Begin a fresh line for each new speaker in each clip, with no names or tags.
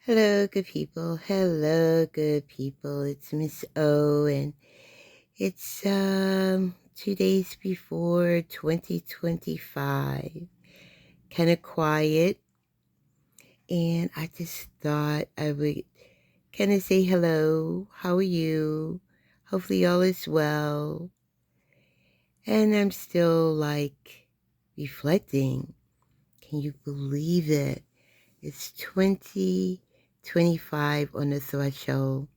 Hello, good people. Hello, good people. It's Miss O, and it's 2 days before 2025. Kind of quiet, and I just thought I would kind of say hello. How are you? Hopefully, all is well. And I'm still reflecting. Can you believe it? It's 2025 on the threshold.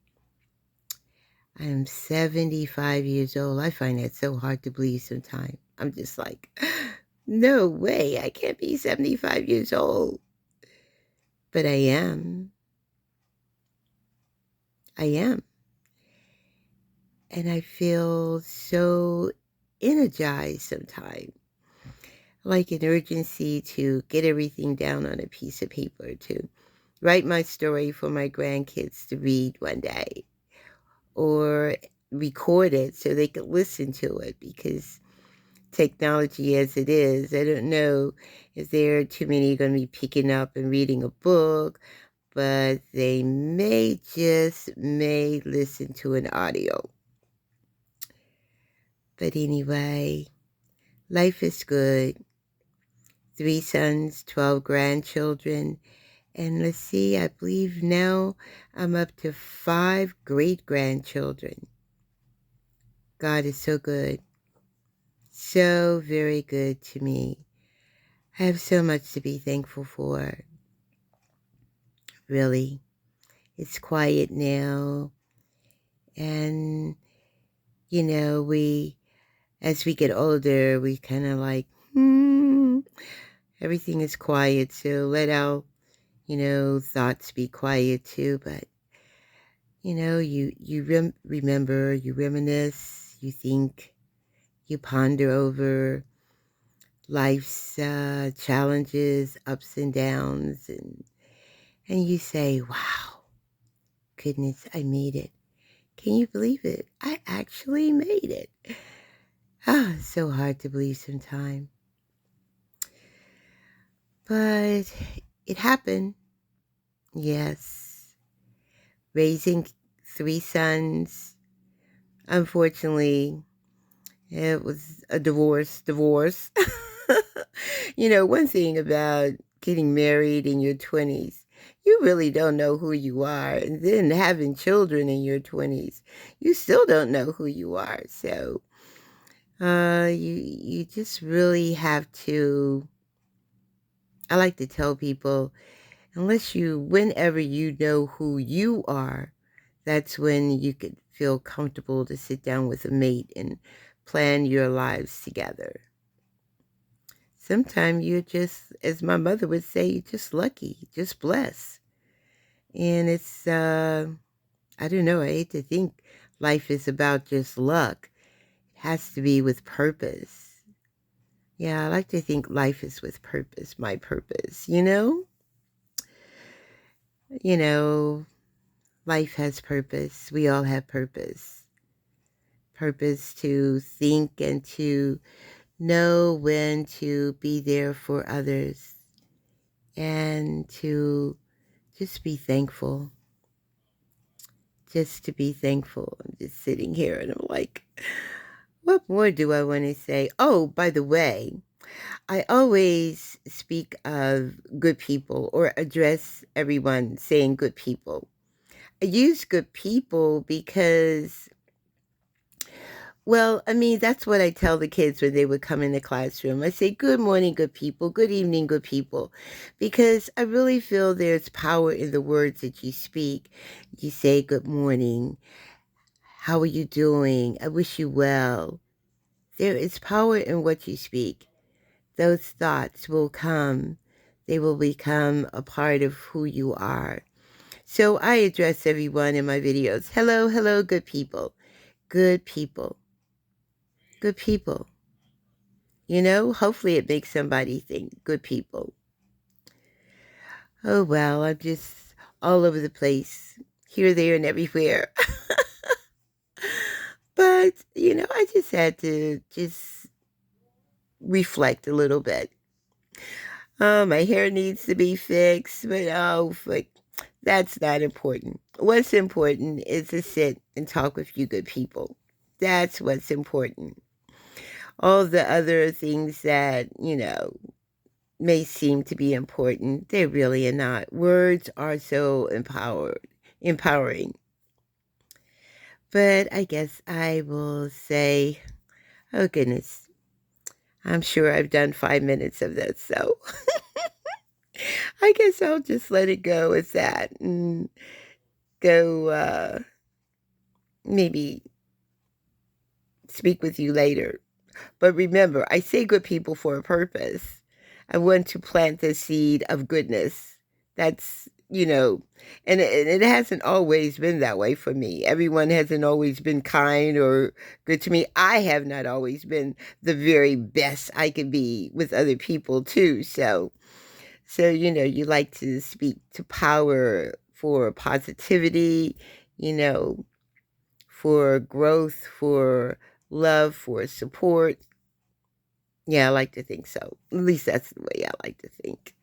I am 75 years old. I find that so hard to believe sometimes. I'm just like, no way, I can't be 75 years old. But I am. I am. And I feel so energized sometimes. Like an urgency to get everything down on a piece of paper, to write my story for my grandkids to read one day, or record it so they could listen to it, because technology as it is, I don't know if there are too many going to be picking up and reading a book, but they may listen to an audio. But anyway, life is good. 3 sons, 12 grandchildren, and let's see, I believe now I'm up to 5 great-grandchildren. God is so good. So very good to me. I have so much to be thankful for. Really. It's quiet now. And, as we get older, we kind of everything is quiet. So let our, thoughts be quiet too. But, you remember, you reminisce, you think, you ponder over life's challenges, ups and downs, and you say, wow, goodness, I made it. Can you believe it? I actually made it. It's so hard to believe sometimes. But it happened. Yes. Raising 3 sons. Unfortunately, it was a divorce. One thing about getting married in your 20s, you really don't know who you are. And then having children in your 20s, you still don't know who you are. So you just really have to, I like to tell people, whenever you know who you are, that's when you could feel comfortable to sit down with a mate and plan your lives together. Sometimes you're just, as my mother would say, you're just lucky, just blessed. And it's, I don't know, I hate to think life is about just luck. It has to be with purpose. Yeah, I like to think life is with purpose, my purpose, You know, life has purpose. We all have purpose. Purpose to think and to know when to be there for others, and to just be thankful. Just to be thankful. I'm just sitting here and I'm like, what more do I want to say? Oh, by the way, I always speak of good people or address everyone saying good people. I use good people because, well, I mean, that's what I tell the kids when they would come in the classroom. I say, good morning, good people. Good evening, good people. Because I really feel there's power in the words that you speak. You say, good morning. How are you doing? I wish you well. There is power in what you speak. Those thoughts will come. They will become a part of who you are. So I address everyone in my videos. Hello, hello, good people. Good people. Good people. Hopefully it makes somebody think. Good people. Oh, well, I'm just all over the place. Here, there, and everywhere. But, I just had to just reflect a little bit. Oh, my hair needs to be fixed, but That's not important. What's important is to sit and talk with you good people. That's what's important. All the other things that, may seem to be important, they really are not. Words are so empowering. But I guess I will say, oh goodness, I'm sure I've done 5 minutes of this, so I guess I'll just let it go with that and go maybe speak with you later. But remember, I say good people for a purpose. I want to plant the seed of goodness. That's, and it hasn't always been that way for me. Everyone hasn't always been kind or good to me. I have not always been the very best I could be with other people too. So, you like to speak to power for positivity, you know, for growth, for love, for support. Yeah, I like to think so. At least that's the way I like to think.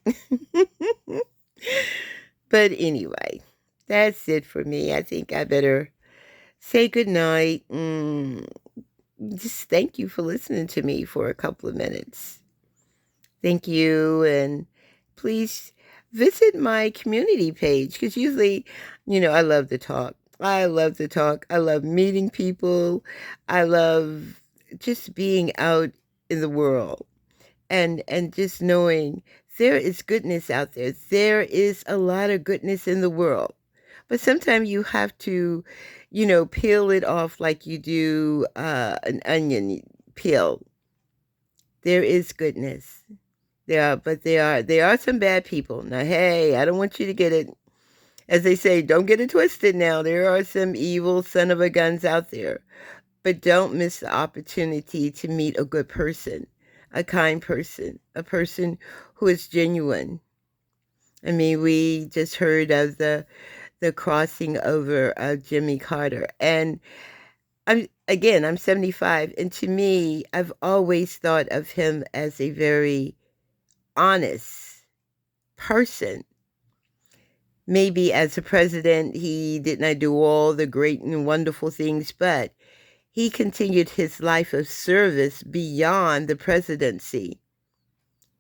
But anyway, that's it for me. I think I better say good night. Just thank you for listening to me for a couple of minutes. Thank you. And please visit my community page because usually, I love to talk. I love to talk. I love meeting people. I love just being out in the world and just knowing there is goodness out there. There is a lot of goodness in the world. But sometimes you have to, peel it off like you do an onion peel. There is goodness. There are some bad people. Now, hey, I don't want you to get it, as they say, don't get it twisted now. There are some evil son of a guns out there. But don't miss the opportunity to meet a good person, a kind person, a person who is genuine. I mean, we just heard of the crossing over of Jimmy Carter. And I'm 75, and to me, I've always thought of him as a very honest person. Maybe as a president, he did not do all the great and wonderful things, but he continued his life of service beyond the presidency.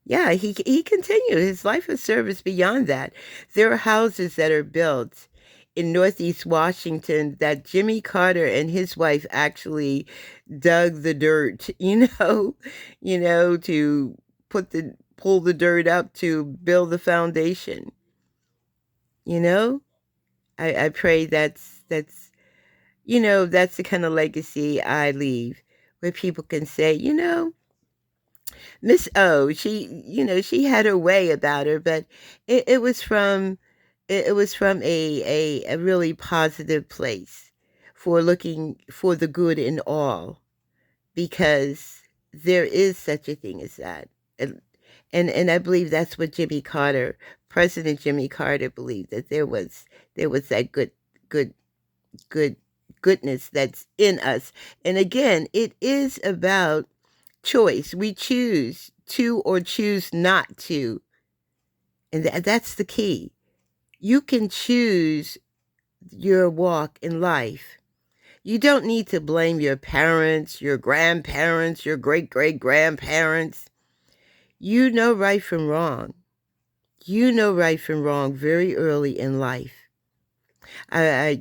Yeah, he continued his life of service beyond that. There are houses that are built in Northeast Washington that Jimmy Carter and his wife actually dug the dirt, to pull the dirt up to build the foundation. You know, I pray that's the kind of legacy I leave, where people can say, Miss O, she had her way about her, but it was from a really positive place for looking for the good in all, because there is such a thing as that. And and I believe that's what President Jimmy Carter believed, that there was that good good goodness that's in us. And again, it is about choice. We choose to or choose not to. And that's the key. You can choose your walk in life. You don't need to blame your parents, your grandparents, your great great grandparents. You know right from wrong. You know right from wrong very early in life. I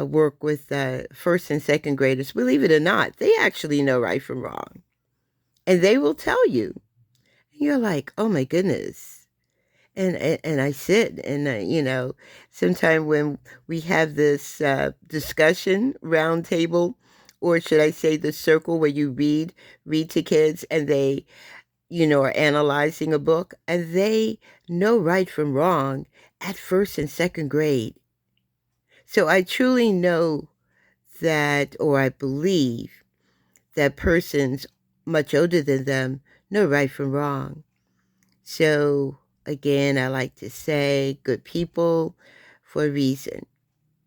work with first and second graders. Believe it or not, they actually know right from wrong. And they will tell you. You're like, oh my goodness. And I sit and, sometime when we have this discussion round table, or should I say the circle where you read to kids, and they, are analyzing a book, and they know right from wrong at first and second grade. So I truly know that, or I believe that persons much older than them know right from wrong. So again, I like to say good people for a reason.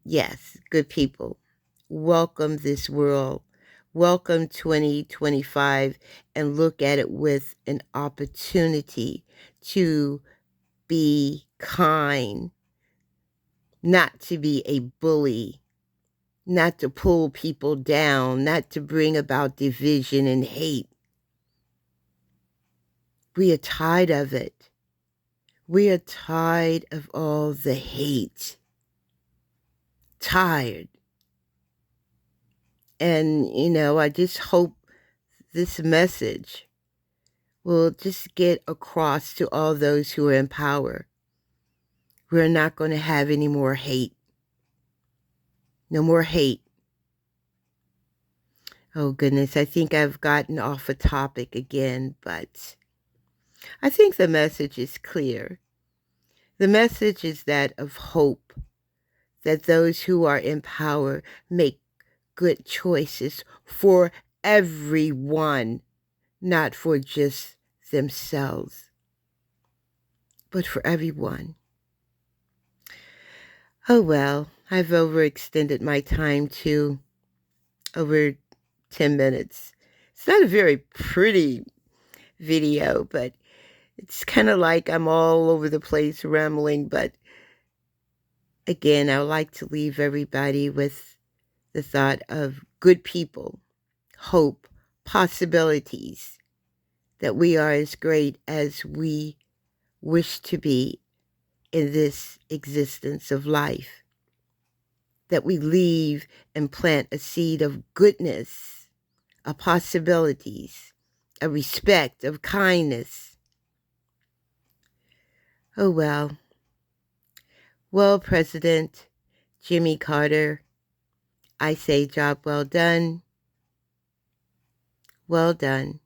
Yes, good people. Welcome this world. Welcome 2025, and look at it with an opportunity to be kind, not to be a bully, not to pull people down, not to bring about division and hate. We are tired of it. We are tired of all the hate. Tired. And, I just hope this message will just get across to all those who are in power. We're not going to have any more hate. No more hate. Oh, goodness, I think I've gotten off a topic again, but I think the message is clear. The message is that of hope, that those who are in power make good choices for everyone, not for just themselves, but for everyone. Oh, well, I've overextended my time to over 10 minutes. It's not a very pretty video, but it's kind of like I'm all over the place rambling. But again, I would like to leave everybody with the thought of good people, hope, possibilities, that we are as great as we wish to be in this existence of life, that we leave and plant a seed of goodness, of possibilities, of respect, of kindness. Oh, well. Well, President Jimmy Carter, I say job well done. Well done.